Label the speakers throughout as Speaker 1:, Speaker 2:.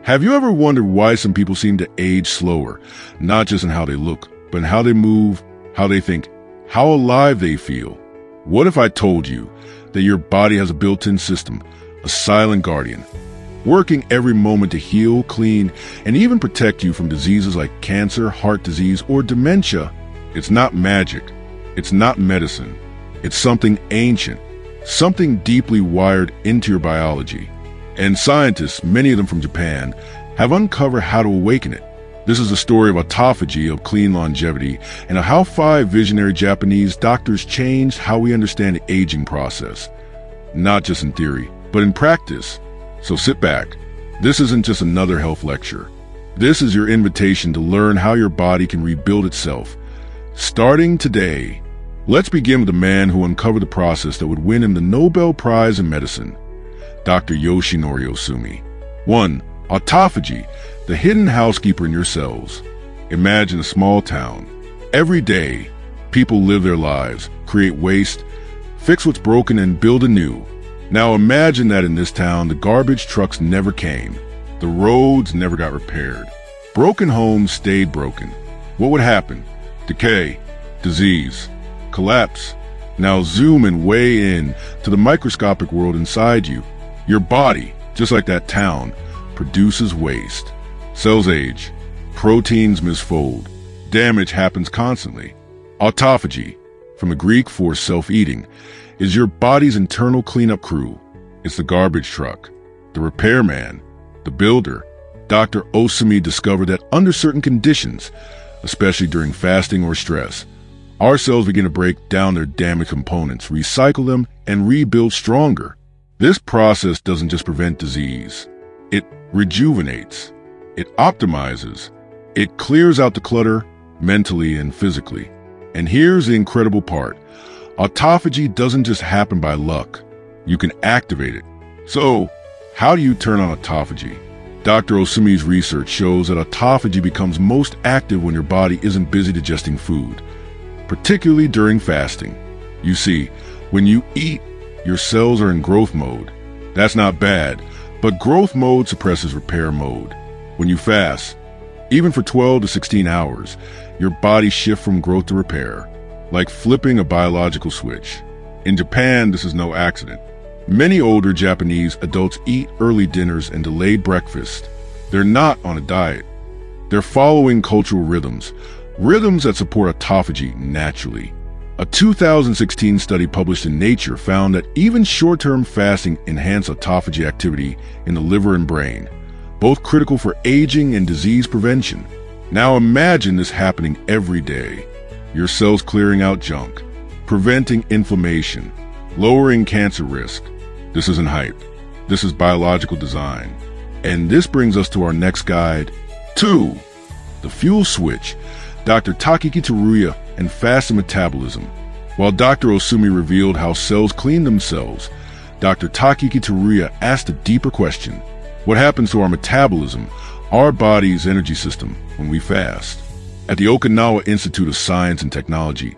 Speaker 1: Have you ever wondered why some people seem to age slower, not just in how they look, but in how they move, how they think, how alive they feel? What if I told you that your body has a built-in system, a silent guardian, working every moment to heal, clean, and even protect you from diseases like cancer, heart disease, or dementia? It's not magic. It's not medicine. It's something ancient, something deeply wired into your biology. And scientists, many of them from Japan, have uncovered how to awaken it. This is a story of autophagy, of clean longevity, and of how 5 visionary Japanese doctors changed how we understand the aging process. Not just in theory, but in practice. So sit back. This isn't just another health lecture. This is your invitation to learn how your body can rebuild itself. Starting today, let's begin with the man who uncovered the process that would win him the Nobel Prize in medicine, Dr. Yoshinori Ohsumi. 1. Autophagy, the hidden housekeeper in your cells. Imagine a small town. Every day, people live their lives, create waste, fix what's broken, and build anew. Now imagine that in this town, the garbage trucks never came. The roads never got repaired. Broken homes stayed broken. What would happen? Decay, disease, collapse. Now zoom and weigh in to the microscopic world inside you. Your body, just like that town, produces waste. Cells age, proteins misfold, damage happens constantly. Autophagy, from the Greek for self-eating, is your body's internal cleanup crew. It's the garbage truck, the repairman, the builder. Dr. Ohsumi discovered that under certain conditions, especially during fasting or stress, our cells begin to break down their damaged components, recycle them, and rebuild stronger. This process doesn't just prevent disease. It rejuvenates. It optimizes. It clears out the clutter mentally and physically. And here's the incredible part. Autophagy doesn't just happen by luck. You can activate it. So, how do you turn on autophagy? Dr. Ohsumi's research shows that autophagy becomes most active when your body isn't busy digesting food, particularly during fasting. You see, when you eat, your cells are in growth mode. That's not bad, but growth mode suppresses repair mode. When you fast, even for 12 to 16 hours, your body shifts from growth to repair, like flipping a biological switch. In Japan, this is no accident. Many older Japanese adults eat early dinners and delayed breakfast. They're not on a diet. They're following cultural rhythms that support autophagy naturally. A 2016 study published in Nature found that even short-term fasting enhanced autophagy activity in the liver and brain, both critical for aging and disease prevention. Now imagine this happening every day. Your cells clearing out junk, preventing inflammation, lowering cancer risk. This isn't hype. This is biological design. And this brings us to our next guide. 2. The fuel switch. Dr. Takiki Teruya and fasting metabolism. While Dr. Ohsumi revealed how cells clean themselves, Dr. Takiki Teruya asked a deeper question. What happens to our metabolism, our body's energy system, when we fast? At the Okinawa Institute of Science and Technology,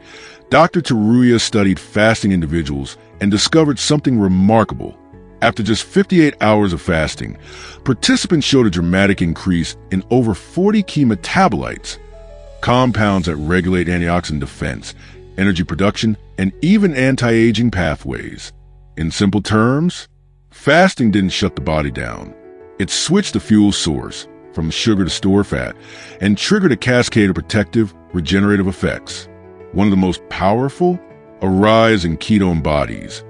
Speaker 1: Dr. Teruya studied fasting individuals and discovered something remarkable. After just 58 hours of fasting, participants showed a dramatic increase in over 40 key metabolites, compounds that regulate antioxidant defense, energy production, and even anti-aging pathways. In simple terms, fasting didn't shut the body down. It switched the fuel source from sugar to store fat and triggered a cascade of protective, regenerative effects. One of the most powerful, a rise in ketone bodies,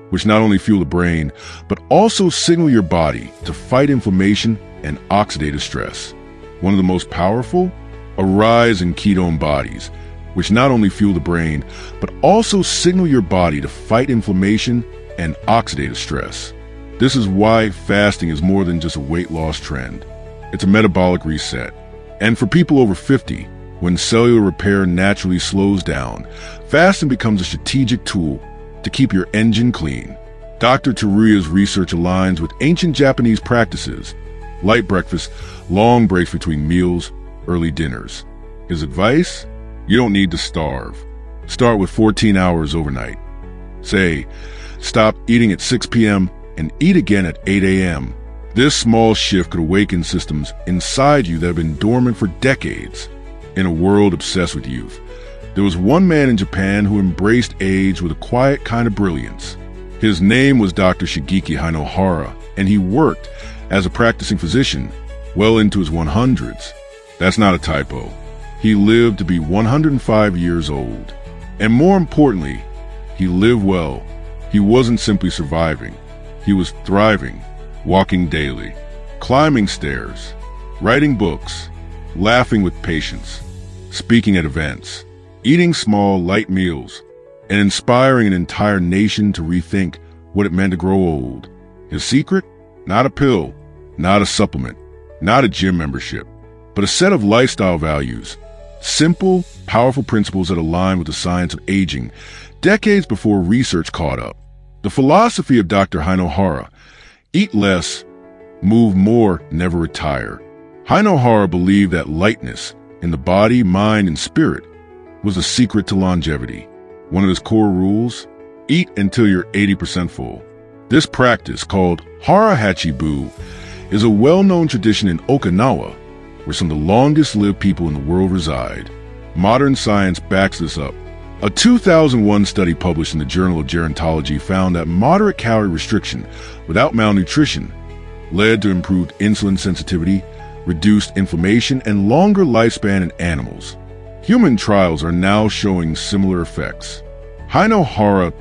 Speaker 1: which not only fuel the brain, but also signal your body to fight inflammation and oxidative stress. One of the most powerful, a rise in ketone bodies, which not only fuel the brain, but also signal your body to fight inflammation and oxidative stress. This is why fasting is more than just a weight loss trend. It's a metabolic reset. And for people over 50, when cellular repair naturally slows down, fasting becomes a strategic tool to keep your engine clean. Dr. Teruya's research aligns with ancient Japanese practices: light breakfast, long breaks between meals, early dinners. His advice? You don't need to starve. Start with 14 hours overnight. Say, stop eating at 6 p.m. and eat again at 8 a.m. This small shift could awaken systems inside you that have been dormant for decades. In a world obsessed with youth, there was one man in Japan who embraced age with a quiet kind of brilliance. His name was Dr. Shigeki Hinohara, and he worked as a practicing physician well into his 100s. That's not a typo. He lived to be 105 years old. And more importantly, he lived well. He wasn't simply surviving. He was thriving, walking daily, climbing stairs, writing books, laughing with patients, speaking at events, eating small, light meals, and inspiring an entire nation to rethink what it meant to grow old. His secret? Not a pill, not a supplement, not a gym membership, but a set of lifestyle values. Simple, powerful principles that align with the science of aging, decades before research caught up. The philosophy of Dr. Hinohara: eat less, move more, never retire. Hinohara believed that lightness in the body, mind, and spirit was the secret to longevity. One of his core rules: eat until you're 80% full. This practice, called Hara Hachibu, is a well-known tradition in Okinawa, where some of the longest-lived people in the world reside. Modern science backs this up. A 2001 study published in the Journal of Gerontology found that moderate calorie restriction without malnutrition led to improved insulin sensitivity, reduced inflammation, and longer lifespan in animals. Human trials are now showing similar effects. Hinohara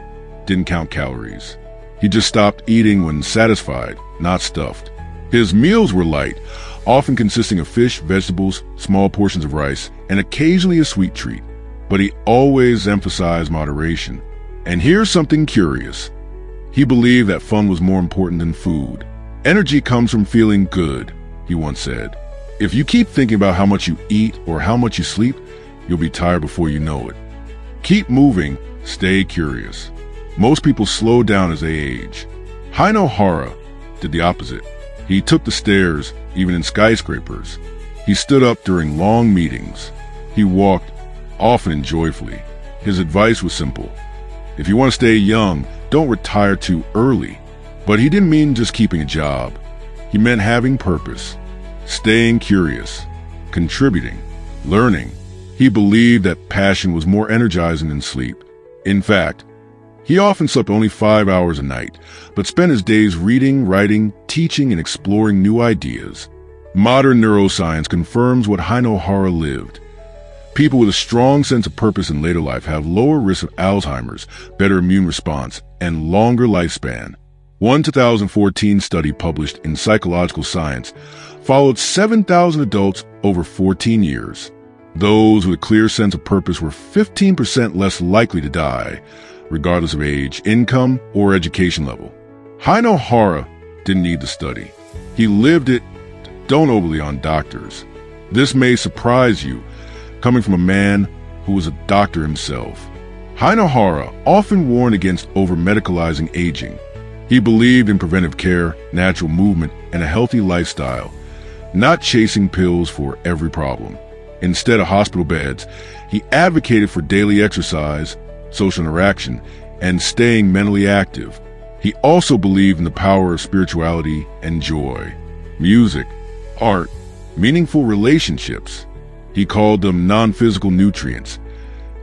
Speaker 1: didn't count calories. He just stopped eating when satisfied, not stuffed. His meals were light, often consisting of fish, vegetables, small portions of rice, and occasionally a sweet treat. But he always emphasized moderation. And here's something curious. He believed that fun was more important than food. Energy comes from feeling good, he once said. If you keep thinking about how much you eat or how much you sleep, you'll be tired before you know it. Keep moving, stay curious. Most people slow down as they age. Hinohara did the opposite. He took the stairs, even in skyscrapers. He stood up during long meetings. He walked, often and joyfully. His advice was simple. If you want to stay young, don't retire too early. But he didn't mean just keeping a job. He meant having purpose, staying curious, contributing, learning. He believed that passion was more energizing than sleep. In fact, he often slept only 5 hours a night, but spent his days reading, writing, teaching, and exploring new ideas. Modern neuroscience confirms what Hinohara lived. People with a strong sense of purpose in later life have lower risk of Alzheimer's, better immune response, and longer lifespan. One 2014 study published in Psychological Science followed 7,000 adults over 14 years. Those with a clear sense of purpose were 15% less likely to die, regardless of age, income, or education level. Hinohara didn't need the study. He lived it. Don't overly on doctors. This may surprise you, coming from a man who was a doctor himself. Hinohara often warned against over-medicalizing aging. He believed in preventive care, natural movement, and a healthy lifestyle, not chasing pills for every problem. Instead of hospital beds, he advocated for daily exercise, social interaction, and staying mentally active. He also believed in the power of spirituality and joy, music, art, meaningful relationships. He called them non-physical nutrients,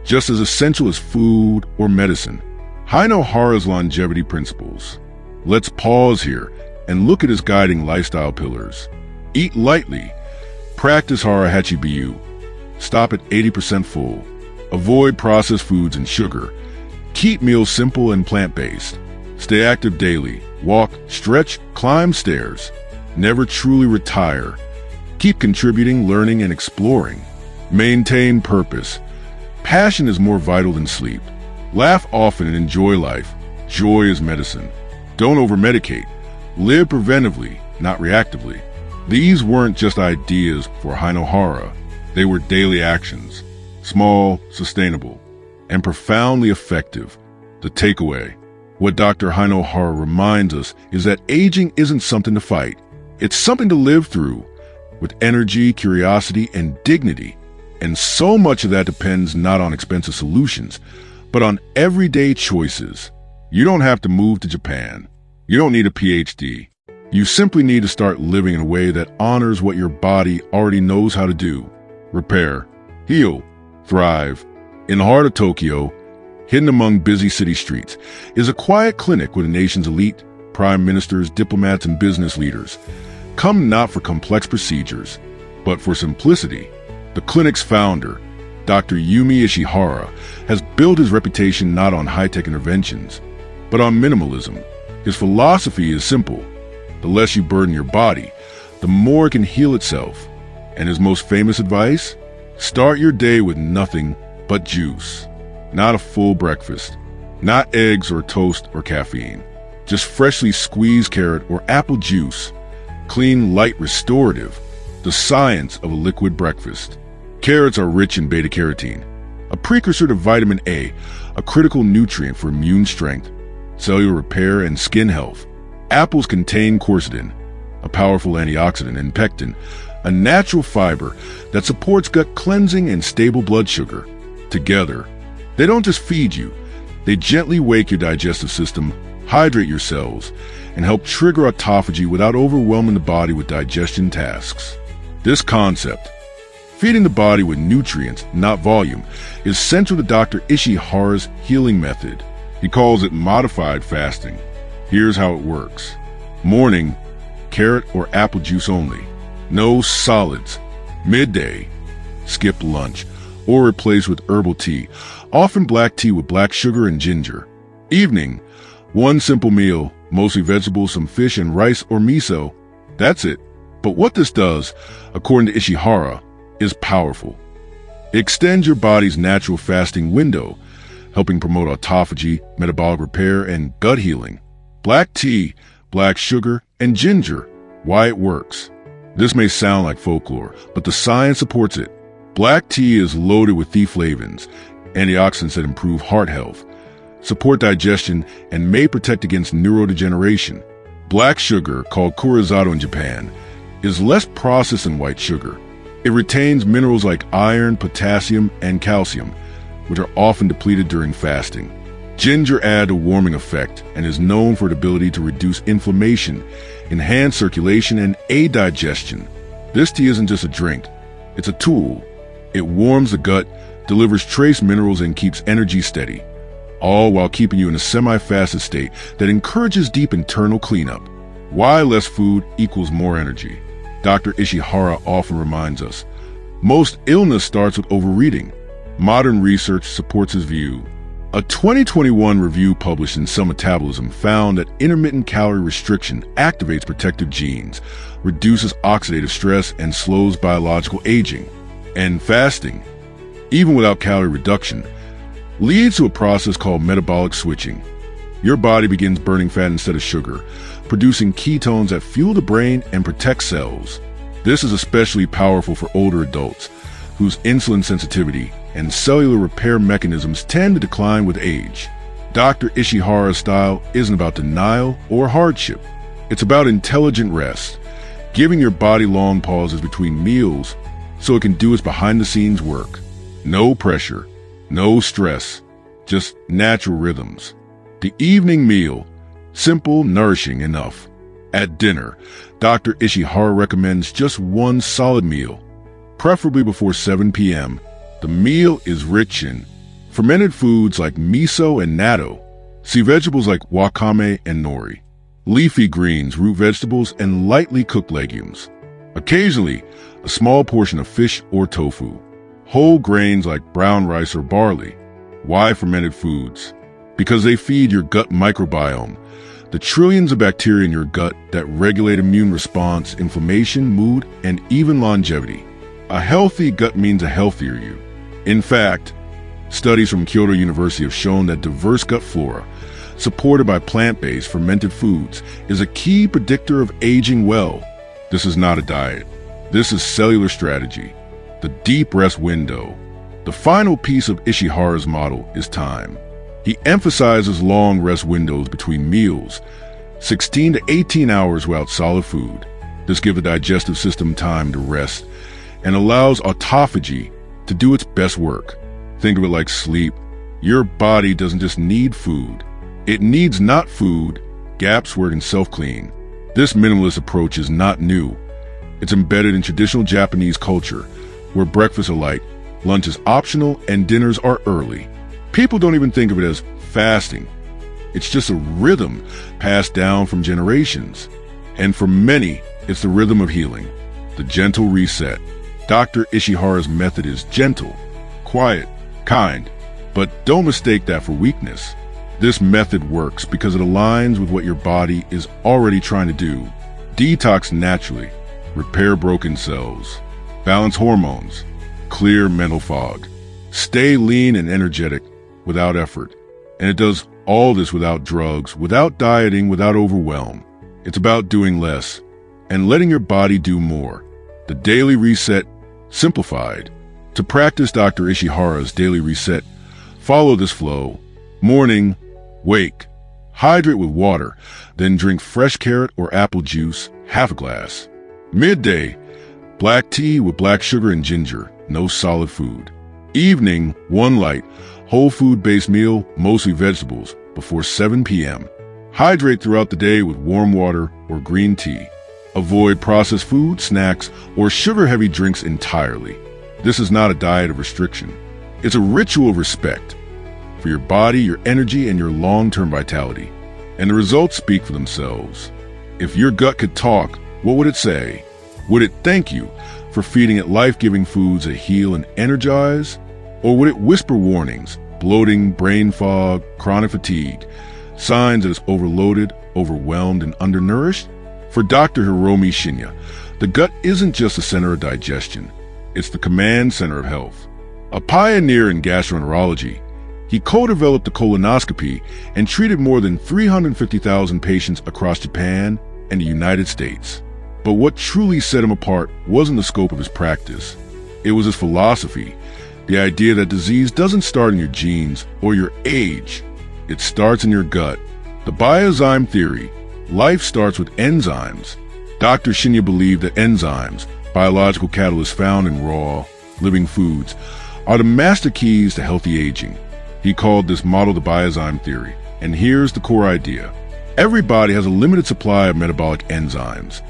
Speaker 1: just as essential as food or medicine. Hinohara's longevity principles. Let's pause here and look at his guiding lifestyle pillars. Eat lightly. Practice Hara Hachibu. Stop at 80% full. Avoid processed foods and sugar. Keep meals simple and plant-based. Stay active daily. Walk, stretch, climb stairs. Never truly retire. Keep contributing, learning, and exploring. Maintain purpose. Passion is more vital than sleep. Laugh often and enjoy life. Joy is medicine. Don't over-medicate. Live preventively, not reactively. These weren't just ideas for Hinohara. They were daily actions. Small, sustainable, and profoundly effective. The takeaway. What Dr. Hinohara reminds us is that aging isn't something to fight. It's something to live through with energy, curiosity, and dignity. And so much of that depends not on expensive solutions, but on everyday choices. You don't have to move to Japan. You don't need a PhD. You simply need to start living in a way that honors what your body already knows how to do. Repair, heal, thrive. In the heart of Tokyo, hidden among busy city streets, is a quiet clinic where the nation's elite, prime ministers, diplomats, and business leaders come not for complex procedures, but for simplicity. The clinic's founder, Dr. Yumi Ishihara, has built his reputation not on high-tech interventions, but on minimalism. His philosophy is simple. The less you burden your body, the more it can heal itself. And his most famous advice? Start your day with nothing but juice. Not a full breakfast, not eggs or toast or caffeine. Just freshly squeezed carrot or apple juice. Clean, light, restorative. The science of a liquid breakfast. Carrots are rich in beta-carotene, a precursor to vitamin A, a critical nutrient for immune strength, cellular repair, and skin health. Apples contain quercetin, a powerful antioxidant, and pectin, a natural fiber that supports gut cleansing and stable blood sugar. Together, they don't just feed you, they gently wake your digestive system, hydrate your cells, and help trigger autophagy without overwhelming the body with digestion tasks. This concept, feeding the body with nutrients, not volume, is central to Dr. Ishihara's healing method. He calls it modified fasting. Here's how it works. Morning, carrot or apple juice only. No solids. Midday, skip lunch or replace with herbal tea, often black tea with black sugar and ginger. Evening, one simple meal, mostly vegetables, some fish and rice or miso. That's it. But what this does, according to Ishihara, is powerful. It extends your body's natural fasting window, helping promote autophagy, metabolic repair, and gut healing. Black tea, black sugar, and ginger. Why it works. This may sound like folklore, but the science supports it. Black tea is loaded with theaflavins, antioxidants that improve heart health, support digestion, and may protect against neurodegeneration. Black sugar, called kurosato in Japan, is less processed than white sugar. It retains minerals like iron, potassium, and calcium, which are often depleted during fasting. Ginger adds a warming effect and is known for its ability to reduce inflammation, enhance circulation, and aid digestion. This tea isn't just a drink, it's a tool. It warms the gut, delivers trace minerals, and keeps energy steady, all while keeping you in a semi-fasted state that encourages deep internal cleanup. Why less food equals more energy? Dr. Ishihara often reminds us, most illness starts with overeating. Modern research supports his view. A 2021 review published in Cell Metabolism found that intermittent calorie restriction activates protective genes, reduces oxidative stress, and slows biological aging. And fasting, even without calorie reduction, leads to a process called metabolic switching. Your body begins burning fat instead of sugar, producing ketones that fuel the brain and protect cells. This is especially powerful for older adults, whose insulin sensitivity and cellular repair mechanisms tend to decline with age. Dr. Ishihara's style isn't about denial or hardship. It's about intelligent rest, giving your body long pauses between meals so it can do its behind-the-scenes work. No pressure, no stress, just natural rhythms. The evening meal, simple, nourishing enough. At dinner, Dr. Ishihara recommends just one solid meal, preferably before 7 p.m. The meal is rich in fermented foods like miso and natto, sea vegetables like wakame and nori, leafy greens, root vegetables, and lightly cooked legumes. Occasionally, a small portion of fish or tofu, whole grains like brown rice or barley. Why fermented foods? Because they feed your gut microbiome, the trillions of bacteria in your gut that regulate immune response, inflammation, mood, and even longevity. A healthy gut means a healthier you. In fact, studies from Kyoto University have shown that diverse gut flora, supported by plant-based fermented foods, is a key predictor of aging well. This is not a diet. This is cellular strategy, the deep rest window. The final piece of Ishihara's model is time. He emphasizes long rest windows between meals, 16 to 18 hours without solid food. This gives the digestive system time to rest and allows autophagy to do its best work. Think of it like sleep. Your body doesn't just need food. It needs not food, gaps where it can self-clean. This minimalist approach is not new. It's embedded in traditional Japanese culture, where breakfasts are light, lunch is optional, and dinners are early. People don't even think of it as fasting. It's just a rhythm passed down from generations. And for many, it's the rhythm of healing, the gentle reset. Dr. Ishihara's method is gentle, quiet, kind, but don't mistake that for weakness. This method works because it aligns with what your body is already trying to do. Detox naturally, repair broken cells, balance hormones, clear mental fog, stay lean and energetic without effort. And it does all this without drugs, without dieting, without overwhelm. It's about doing less and letting your body do more. The daily reset simplified. To practice Dr. Ishihara's daily reset, follow this flow. Morning, wake, hydrate with water, then drink fresh carrot or apple juice, half a glass. Midday, black tea with black sugar and ginger, no solid food. Evening, one light, whole food-based meal, mostly vegetables, before 7 p.m. Hydrate throughout the day with warm water or green tea. Avoid processed food, snacks, or sugar-heavy drinks entirely. This is not a diet of restriction. It's a ritual of respect for your body, your energy, and your long-term vitality. And the results speak for themselves. If your gut could talk, what would it say? Would it thank you for feeding it life-giving foods that heal and energize? Or would it whisper warnings, bloating, brain fog, chronic fatigue, signs that it's overloaded, overwhelmed, and undernourished? For Dr. Hiromi Shinya, the gut isn't just a center of digestion. It's the command center of health. A pioneer in gastroenterology, he co-developed the colonoscopy and treated more than 350,000 patients across Japan and the United States. But what truly set him apart wasn't the scope of his practice. It was his philosophy, the idea that disease doesn't start in your genes or your age. It starts in your gut. The biozyme theory, life starts with enzymes. Dr. Shinya believed that enzymes, biological catalysts found in raw, living foods, are the master keys to healthy aging. He called this model the biozyme theory. And here's the core idea. Every body has a limited supply of metabolic enzymes,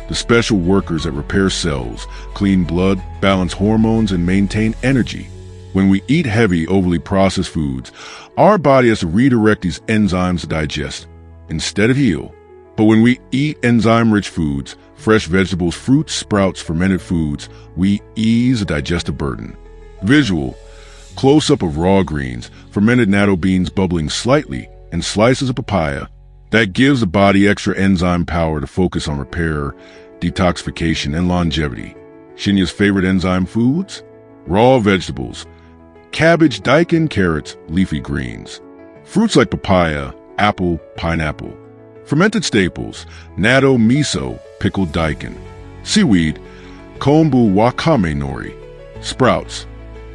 Speaker 1: the special workers that repair cells, clean blood, balance hormones, and maintain energy. When we eat heavy, overly processed foods, our body has to redirect these enzymes to digest instead of heal. But when we eat enzyme-rich foods, fresh vegetables, fruits, sprouts, fermented foods, we ease the digestive burden. Visual, close-up of raw greens, fermented natto beans bubbling slightly, and slices of papaya. That gives the body extra enzyme power to focus on repair, detoxification, and longevity. Shinya's favorite enzyme foods? Raw vegetables, cabbage, daikon, carrots, leafy greens. Fruits like papaya, apple, pineapple. Fermented staples, natto, miso, pickled daikon. Seaweed, kombu, wakame nori. Sprouts,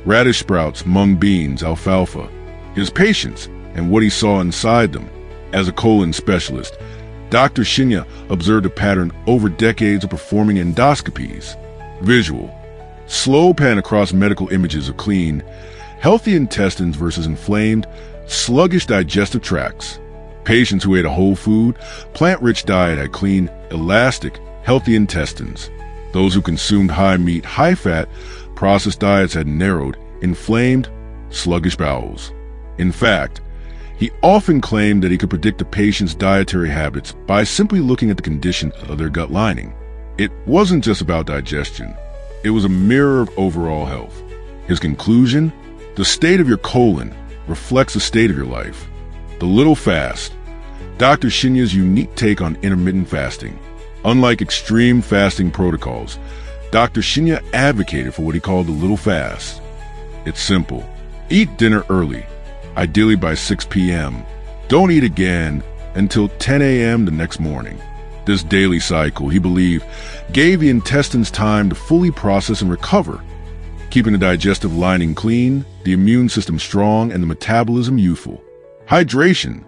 Speaker 1: radish sprouts, mung beans, alfalfa. His patients and what he saw inside them. As a colon specialist, Dr. Shinya observed a pattern over decades of performing endoscopies. Visual, slow pan across medical images of clean, healthy intestines versus inflamed, sluggish digestive tracts. Patients who ate a whole food, plant-rich diet had clean, elastic, healthy intestines. Those who consumed high meat, high fat, processed diets had narrowed, inflamed, sluggish bowels. In fact, he often claimed that he could predict a patient's dietary habits by simply looking at the condition of their gut lining. It wasn't just about digestion. It was a mirror of overall health. His conclusion? The state of your colon reflects the state of your life. The little fast. Dr. Shinya's unique take on intermittent fasting. Unlike extreme fasting protocols, Dr. Shinya advocated for what he called the little fast. It's simple. Eat dinner early, ideally by 6 p.m. Don't eat again until 10 a.m. the next morning. This daily cycle, he believed, gave the intestines time to fully process and recover, keeping the digestive lining clean, the immune system strong, and the metabolism youthful. Hydration,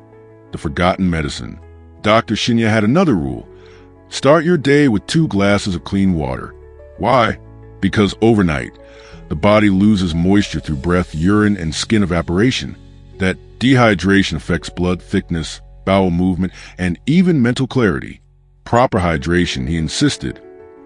Speaker 1: the forgotten medicine. Dr. Shinya had another rule. Start your day with 2 glasses of clean water. Why? Because overnight, the body loses moisture through breath, urine, and skin evaporation. That dehydration affects blood thickness, bowel movement, and even mental clarity. Proper hydration, he insisted,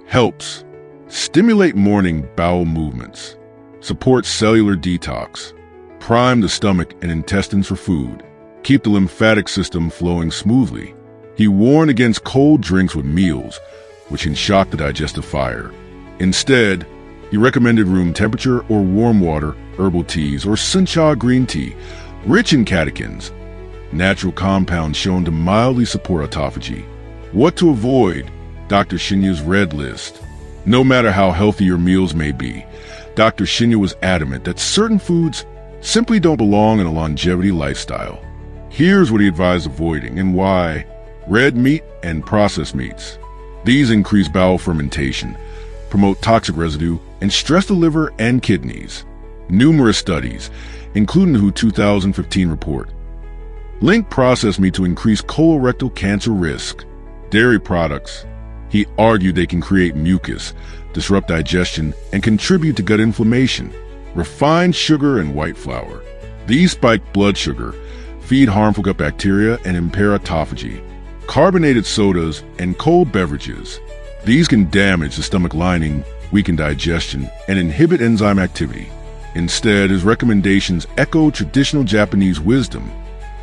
Speaker 1: helps stimulate morning bowel movements, support cellular detox, prime the stomach and intestines for food, keep the lymphatic system flowing smoothly. He warned against cold drinks with meals, which can shock the digestive fire. Instead, he recommended room temperature or warm water, herbal teas, or sencha green tea, rich in catechins, natural compounds shown to mildly support autophagy. What to avoid? Dr. Shinya's red list. No matter how healthy your meals may be, Dr. Shinya was adamant that certain foods simply don't belong in a longevity lifestyle. Here's what he advised avoiding and why. Red meat and processed meats. These increase bowel fermentation, promote toxic residue, and stress the liver and kidneys. Numerous studies, including the WHO 2015 report, link processed meat to increase colorectal cancer risk. Dairy products, he argued they can create mucus, disrupt digestion, and contribute to gut inflammation. Refined sugar and white flour. These spike blood sugar, feed harmful gut bacteria, and impair autophagy. Carbonated sodas and cold beverages. These can damage the stomach lining, weaken digestion, and inhibit enzyme activity. Instead, his recommendations echo traditional Japanese wisdom.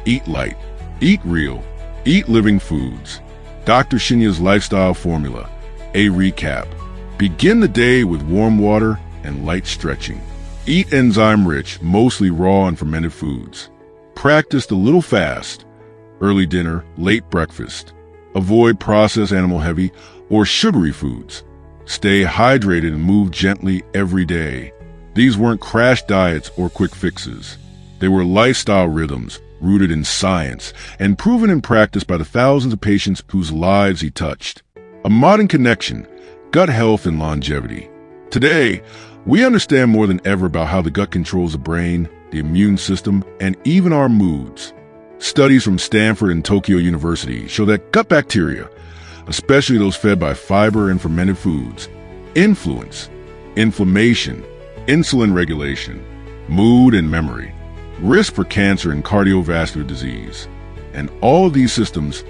Speaker 1: Eat light, eat real, eat living foods. Dr. Shinya's lifestyle formula. A recap. Begin the day with warm water and light stretching. Eat enzyme-rich, mostly raw and fermented foods. Practice the little fast. Early dinner, late breakfast. Avoid processed animal-heavy or sugary foods. Stay hydrated and move gently every day. These weren't crash diets or quick fixes. They were lifestyle rhythms rooted in science and proven in practice by the thousands of patients whose lives he touched. A modern connection, gut health and longevity. Today, we understand more than ever about how the gut controls the brain, the immune system, and even our moods. Studies from Stanford and Tokyo University show that gut bacteria, especially those fed by fiber and fermented foods, influence inflammation, insulin regulation, mood and memory, risk for cancer and cardiovascular disease. And all of these systems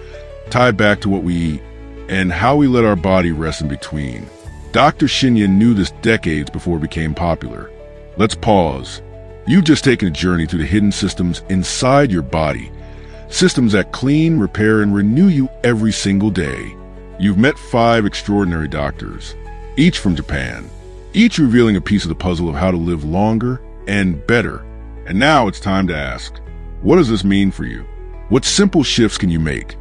Speaker 1: tie back to what we eat and how we let our body rest in between. Dr. Shinya knew this decades before it became popular. Let's pause. You've just taken a journey through the hidden systems inside your body, systems that clean, repair, and renew you every single day. You've met 5 extraordinary doctors, each from Japan, each revealing a piece of the puzzle of how to live longer and better. And now it's time to ask, what does this mean for you? What simple shifts can you make,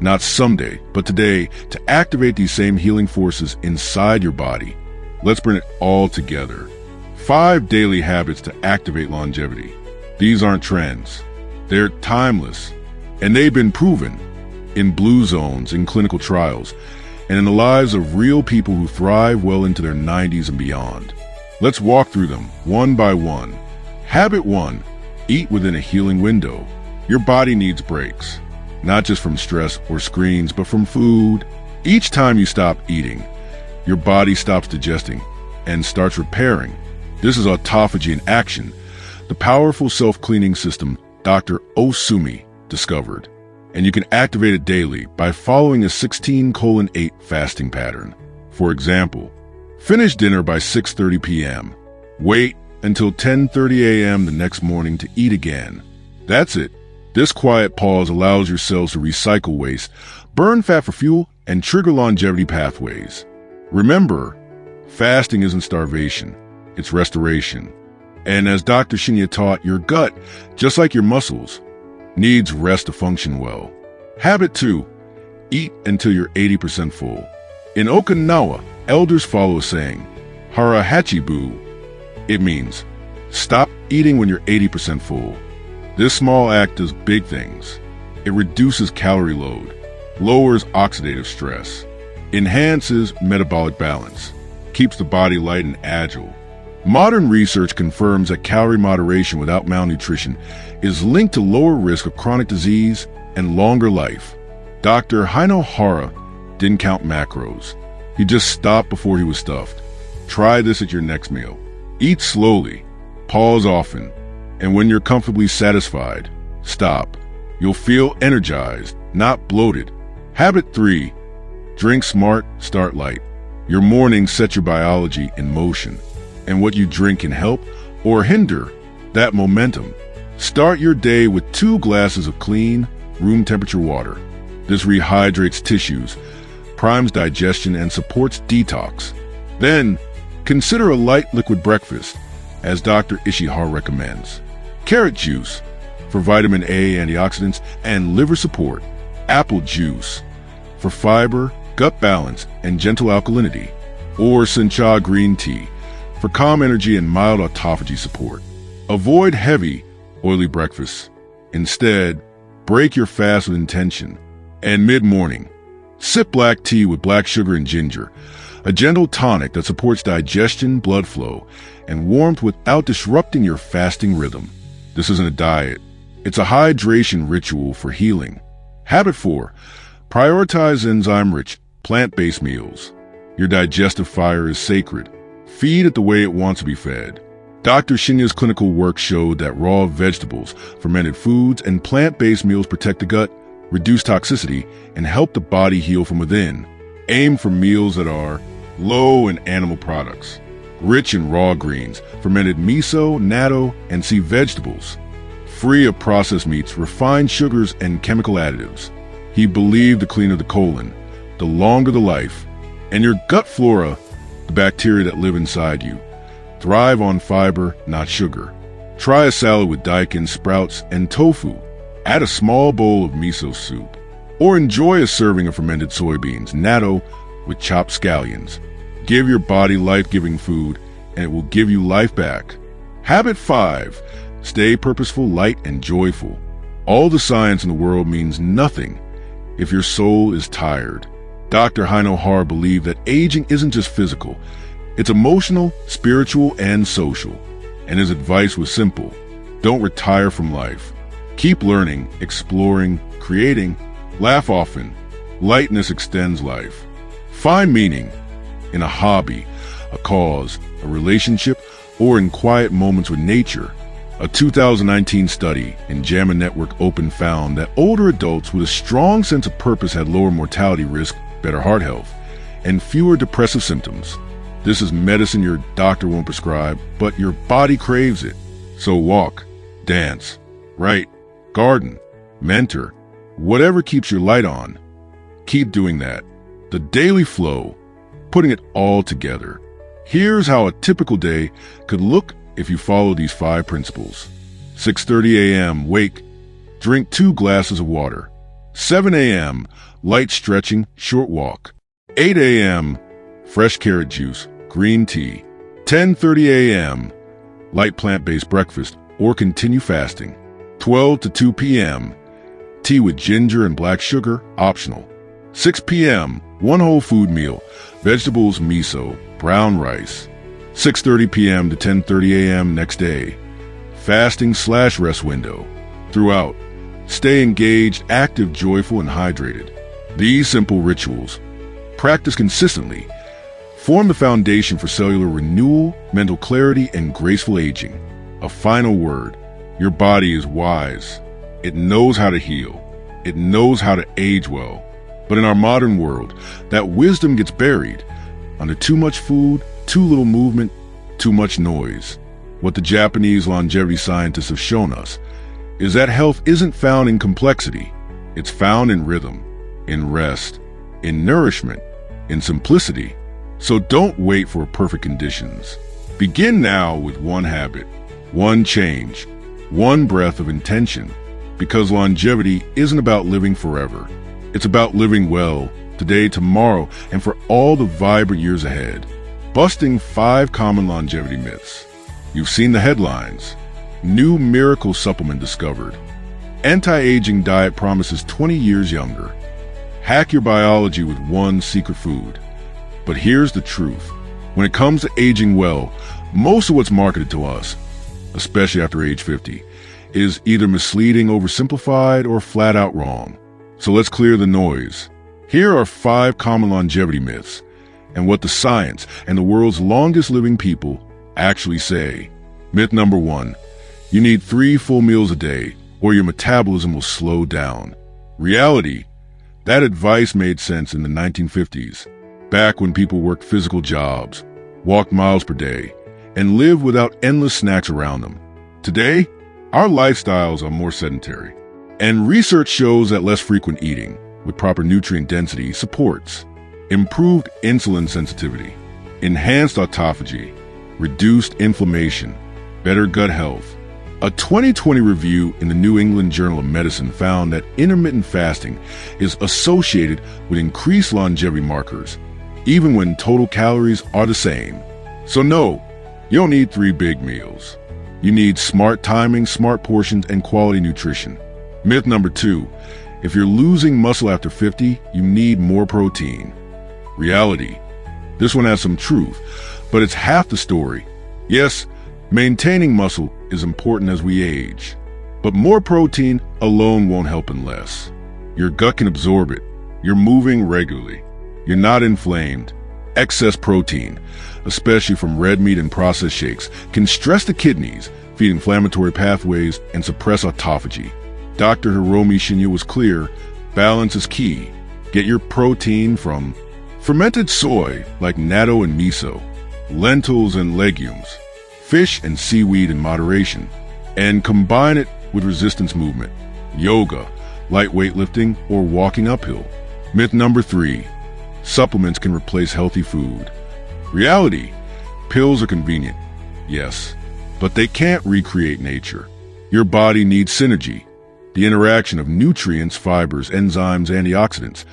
Speaker 1: not someday, but today, to activate these same healing forces inside your body? Let's bring it all together. 5 daily habits to activate longevity. These aren't trends. They're timeless, and they've been proven in blue zones, in clinical trials, and in the lives of real people who thrive well into their 90s and beyond. Let's walk through them one by one. Habit 1, eat within a healing window. Your body needs breaks, not just from stress or screens, but from food. Each time you stop eating, your body stops digesting and starts repairing. This is autophagy in action, the powerful self-cleaning system Dr. Ohsumi discovered. And you can activate it daily by following a 16:8 fasting pattern. For example, finish dinner by 6:30 p.m. Wait until 10:30 a.m. the next morning to eat again. That's it. This quiet pause allows your cells to recycle waste, burn fat for fuel, and trigger longevity pathways. Remember, fasting isn't starvation, it's restoration. And as Dr. Shinya taught, your gut, just like your muscles, needs rest to function well. Habit 2, eat until you're 80% full. In Okinawa, elders follow a saying, Hara Hachibu. It means, stop eating when you're 80% full. This small act does big things. It reduces calorie load, lowers oxidative stress, enhances metabolic balance, keeps the body light and agile. Modern research confirms that calorie moderation without malnutrition is linked to lower risk of chronic disease and longer life. Dr. Hino Hara didn't count macros. He just stopped before he was stuffed. Try this at your next meal. Eat slowly, pause often, and when you're comfortably satisfied, stop. You'll feel energized, not bloated. Habit 3, Drink smart, start light. Your mornings set your biology in motion, and what you drink can help or hinder that momentum. Start your day with 2 glasses of clean, room temperature water. This rehydrates tissues, primes digestion, and supports detox. Then, consider a light liquid breakfast, as Dr. Ishihara recommends. Carrot juice for vitamin A, antioxidants, and liver support. Apple juice for fiber, gut balance, and gentle alkalinity. Or sencha green tea for calm energy and mild autophagy support. Avoid heavy, oily breakfasts. Instead, break your fast with intention. And mid-morning, sip black tea with black sugar and ginger, a gentle tonic that supports digestion, blood flow, and warmth without disrupting your fasting rhythm. This isn't a diet. It's a hydration ritual for healing. Habit 4. Prioritize enzyme-rich, plant-based meals. Your digestive fire is sacred. Feed it the way it wants to be fed. Dr. Shinya's clinical work showed that raw vegetables, fermented foods, and plant-based meals protect the gut, reduce toxicity, and help the body heal from within. Aim for meals that are low in animal products, rich in raw greens, fermented miso, natto, and sea vegetables, free of processed meats, refined sugars, and chemical additives. He believed the cleaner the colon, the longer the life, and your gut flora, the bacteria that live inside you, thrive on fiber, not sugar. Try a salad with daikon, sprouts, and tofu. Add a small bowl of miso soup. Or enjoy a serving of fermented soybeans, natto, with chopped scallions. Give your body life-giving food, and it will give you life back. Habit 5. Stay purposeful, light, and joyful. All the science in the world means nothing if your soul is tired. Dr. Ohsumi believed that aging isn't just physical. It's emotional, spiritual, and social. And his advice was simple. Don't retire from life. Keep learning, exploring, creating. Laugh often. Lightness extends life. Find meaning in a hobby, a cause, a relationship, or in quiet moments with nature. A 2019 study in JAMA Network Open found that older adults with a strong sense of purpose had lower mortality risk, better heart health, and fewer depressive symptoms. This is medicine your doctor won't prescribe, but your body craves it. So walk, dance, write, garden, mentor, whatever keeps your light on. Keep doing that. The daily flow, putting it all together. Here's how a typical day could look if you follow these 5 principles. 6:30 a.m., wake, drink 2 glasses of water. 7 a.m., light stretching, short walk. 8 a.m., fresh carrot juice, green tea. 10:30 a.m., light plant-based breakfast or continue fasting. 12 to 2 p.m., tea with ginger and black sugar, optional. 6 p.m., 1 whole food meal, vegetables, miso, brown rice. 6:30 p.m. to 10:30 a.m. next day, fasting/rest window. Throughout, stay engaged, active, joyful, and hydrated. These simple rituals, practiced consistently, form the foundation for cellular renewal, mental clarity, and graceful aging. A final word. Your body is wise. It knows how to heal. It knows how to age well. But in our modern world, that wisdom gets buried under too much food, too little movement, too much noise. What the Japanese longevity scientists have shown us is that health isn't found in complexity. It's found in rhythm, in rest, in nourishment, in simplicity. So don't wait for perfect conditions. Begin now with 1 habit, 1 change, 1 breath of intention, because longevity isn't about living forever. It's about living well, today, tomorrow, and for all the vibrant years ahead. Busting 5 common longevity myths. You've seen the headlines. New miracle supplement discovered. Anti-aging diet promises 20 years younger. Hack your biology with 1 secret food. But here's the truth. When it comes to aging well, most of what's marketed to us, especially after age 50, is either misleading, oversimplified, or flat out wrong. So let's clear the noise. Here are 5 common longevity myths and what the science and the world's longest living people actually say. Myth number 1. You need 3 full meals a day or your metabolism will slow down. Reality. That advice made sense in the 1950s, back when people worked physical jobs, walked miles per day, and lived without endless snacks around them. Today, our lifestyles are more sedentary, and research shows that less frequent eating, with proper nutrient density, supports improved insulin sensitivity, enhanced autophagy, reduced inflammation, better gut health. A 2020 review in the New England Journal of Medicine found that intermittent fasting is associated with increased longevity markers, even when total calories are the same. So no, you don't need 3 big meals. You need smart timing, smart portions, and quality nutrition. Myth number 2, if you're losing muscle after 50, you need more protein. Reality. This one has some truth, but it's half the story. Yes, maintaining muscle is important as we age, but more protein alone won't help unless your gut can absorb it, you're moving regularly, you're not inflamed. Excess protein, especially from red meat and processed shakes, can stress the kidneys, feed inflammatory pathways, and suppress autophagy. Dr. Hiromi Shinya was clear, balance is key. Get your protein from fermented soy like natto and miso, lentils and legumes, fish and seaweed in moderation, and combine it with resistance movement, yoga, light weightlifting, or walking uphill. Myth number 3, supplements can replace healthy food. Reality, pills are convenient, yes, but they can't recreate nature. Your body needs synergy, the interaction of nutrients, fibers, enzymes, antioxidants,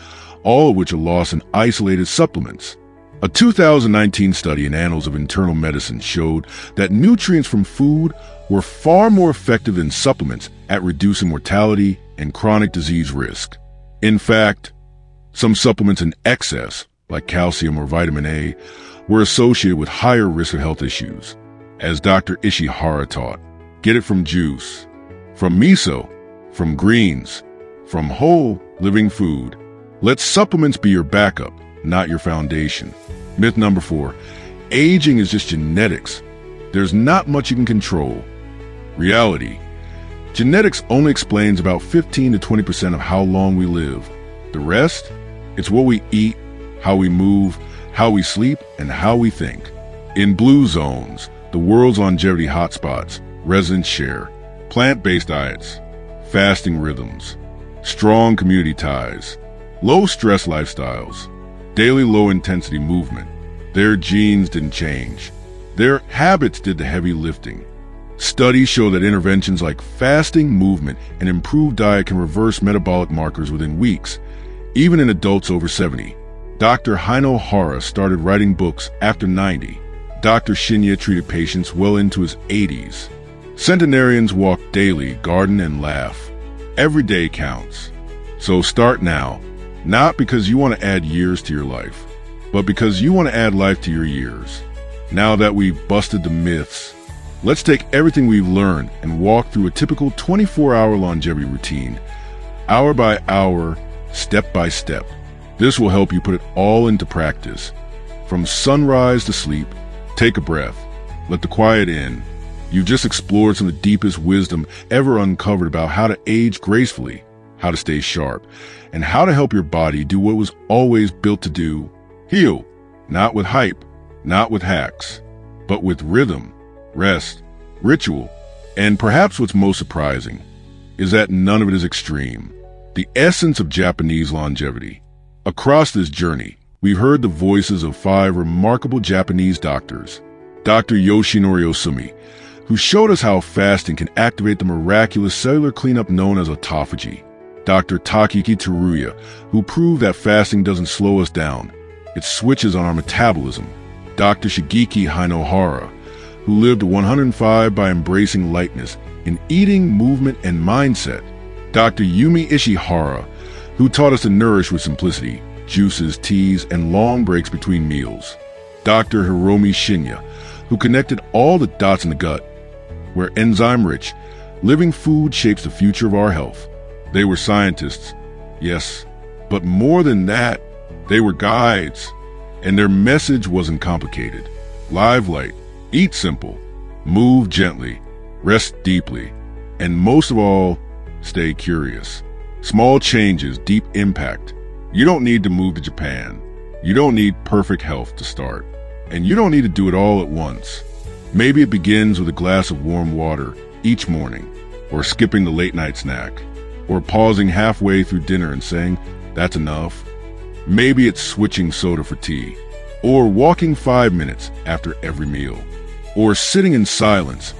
Speaker 1: all of which are lost in isolated supplements. A 2019 study in Annals of Internal Medicine showed that nutrients from food were far more effective than supplements at reducing mortality and chronic disease risk. In fact, some supplements in excess, like calcium or vitamin A, were associated with higher risk of health issues. As Dr. Ishihara taught, get it from juice, from miso, from greens, from whole living food. Let supplements be your backup, not your foundation. Myth number 4, aging is just genetics. There's not much you can control. Reality, genetics only explains about 15 to 20% of how long we live. The rest, it's what we eat, how we move, how we sleep, and how we think. In blue zones, the world's longevity hotspots, residents share plant-based diets, fasting rhythms, strong community ties, low-stress lifestyles, daily low-intensity movement. Their genes didn't change. Their habits did the heavy lifting. Studies show that interventions like fasting, movement, and improved diet can reverse metabolic markers within weeks, even in adults over 70. Dr. Hino Hara started writing books after 90. Dr. Shinya treated patients well into his 80s. Centenarians walk daily, garden, and laugh. Every day counts. So start now, not because you want to add years to your life, but because you want to add life to your years. Now that we've busted the myths, let's take everything we've learned and walk through a typical 24-hour longevity routine, hour by hour, step by step. This will help you put it all into practice. From sunrise to sleep, take a breath. Let the quiet in. You've just explored some of the deepest wisdom ever uncovered about how to age gracefully, how to stay sharp, and how to help your body do what it was always built to do: heal. Not with hype, not with hacks, but with rhythm, rest, ritual, and perhaps what's most surprising is that none of it is extreme. The essence of Japanese longevity. Across this journey, we've heard the voices of 5 remarkable Japanese doctors. Dr. Yoshinori Ohsumi, who showed us how fasting can activate the miraculous cellular cleanup known as autophagy. Dr. Takiki Teruya, who proved that fasting doesn't slow us down, it switches on our metabolism. Dr. Shigeki Hinohara, who lived to 105 by embracing lightness in eating, movement, and mindset. Dr. Yumi Ishihara, who taught us to nourish with simplicity, juices, teas, and long breaks between meals. Dr. Hiromi Shinya, who connected all the dots in the gut, where enzyme-rich, living food shapes the future of our health. They were scientists, yes, but more than that, they were guides, and their message wasn't complicated. Live light, eat simple, move gently, rest deeply, and most of all, stay curious. Small changes, deep impact. You don't need to move to Japan. You don't need perfect health to start. And you don't need to do it all at once. Maybe it begins with a glass of warm water each morning, or skipping the late-night snack, or pausing halfway through dinner and saying, "That's enough." Maybe it's switching soda for tea, or walking 5 minutes after every meal, or sitting in silence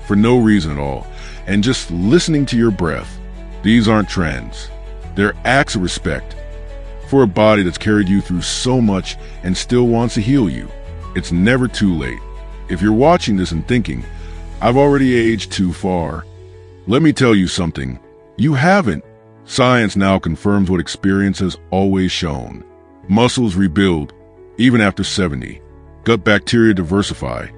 Speaker 1: for no reason at all, and just listening to your breath. These aren't trends. They're acts of respect for a body that's carried you through so much and still wants to heal you. It's never too late. If you're watching this and thinking, "I've already aged too far," let me tell you something. You haven't. Science now confirms what experience has always shown. Muscles rebuild, even after 70. Gut bacteria diversify,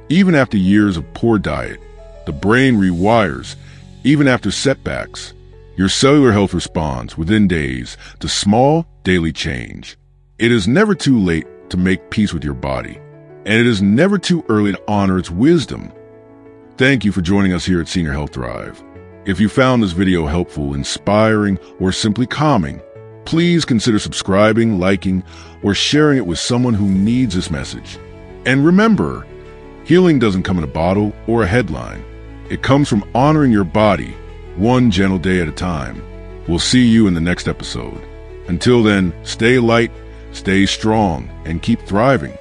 Speaker 1: even after years of poor diet. The brain rewires, even after setbacks. Your cellular health responds within days to small daily change. It is never too late to make peace with your body, and it is never too early to honor its wisdom. Thank you for joining us here at Senior Health Thrive. If you found this video helpful, inspiring, or simply calming, please consider subscribing, liking, or sharing it with someone who needs this message. And remember, healing doesn't come in a bottle or a headline. It comes from honoring your body, one gentle day at a time. We'll see you in the next episode. Until then, stay light, stay strong, and keep thriving.